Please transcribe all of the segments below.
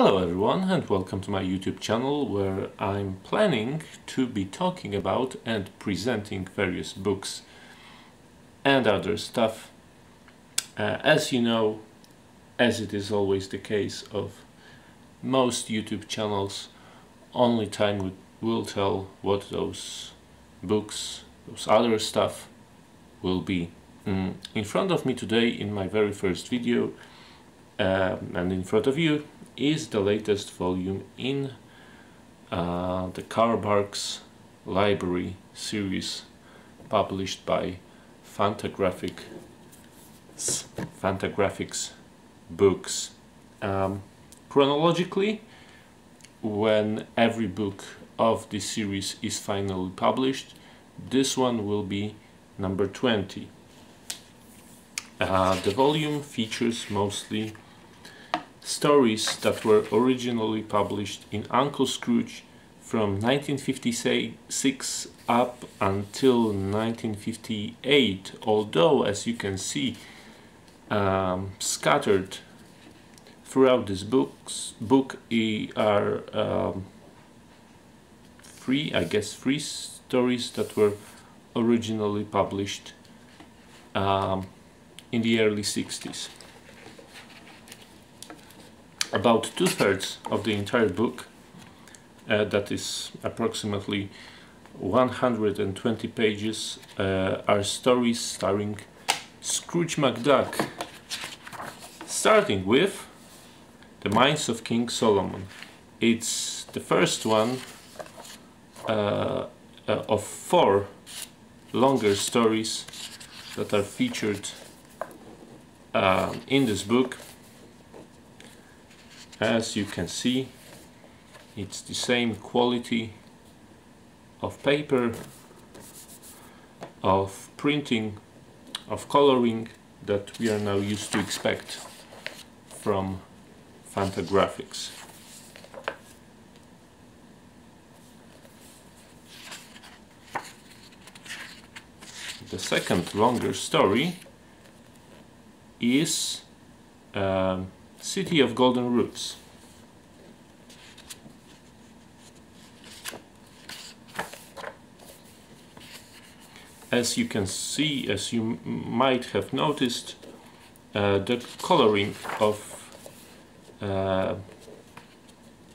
Hello everyone and welcome to my YouTube channel where I'm planning to be talking about and presenting various books and other stuff. As you know, as it is always the case of most YouTube channels, only time will tell what those books, those other stuff will be. In front of me today in my very first video and in front of you is the latest volume in the Carbarks Library series published by Fantagraphics books. Chronologically, when every book of this series is finally published, this one will be number 20. The volume features mostly stories that were originally published in Uncle Scrooge from 1956 up until 1958, although as you can see scattered throughout this book are three stories that were originally published in the early 60s. About 2/3 of the entire book, that is approximately 120 pages, are stories starring Scrooge McDuck, starting with The Mines of King Solomon. It's the first one of 4 longer stories that are featured in this book. As you can see, it's the same quality of paper, of printing, of coloring that we are now used to expect from Fantagraphics. The second longer story is City of Golden Roofs. As you can see, as you might have noticed, the coloring of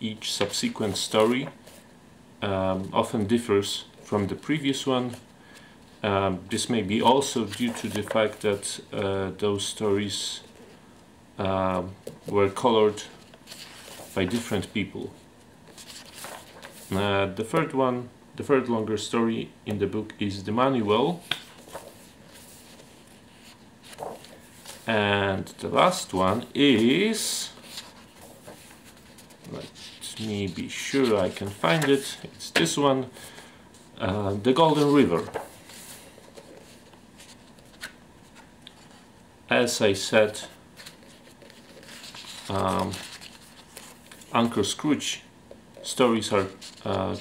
each subsequent story often differs from the previous one. This may be also due to the fact that those stories were colored by different people. The third longer story in the book is The Manual, and the last one is, let me be sure I can find it, it's this one, The Golden River. As I said, Uncle Scrooge stories are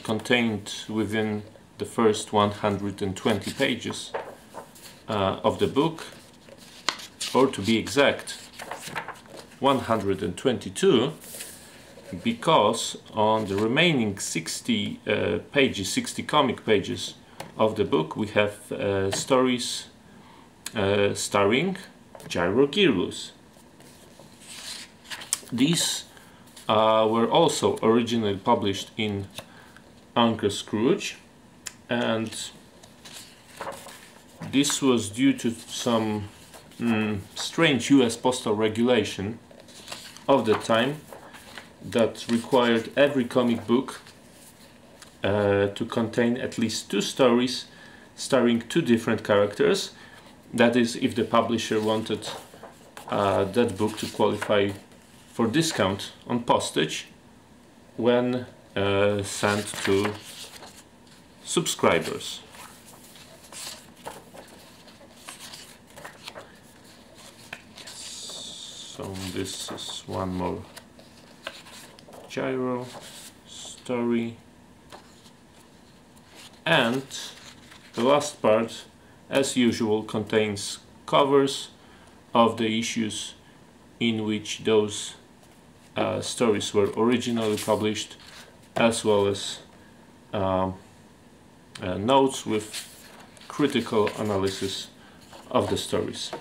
contained within the first 120 pages of the book, or to be exact 122, because on the remaining 60 pages, 60 comic pages of the book, we have stories starring Gyrogirus. These were also originally published in Uncle Scrooge, and this was due to some strange US postal regulation of the time that required every comic book to contain at least 2 stories starring 2 different characters. That is, if the publisher wanted that book to qualify for discount on postage when sent to subscribers. So this is one more Gyro story, and the last part, as usual, contains covers of the issues in which those stories were originally published, as well as notes with critical analysis of the stories.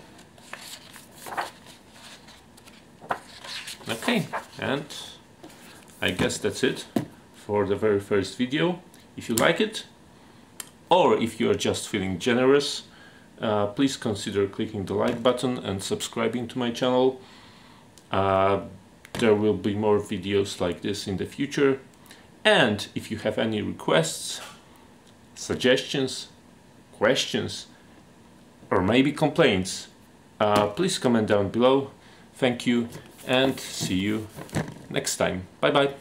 Okay, and I guess that's it for the very first video. If you like it, or if you are just feeling generous, please consider clicking the like button and subscribing to my channel. There will be more videos like this in the future. And if you have any requests, suggestions, questions, or maybe complaints, please comment down below. Thank you, and see you next time. Bye bye.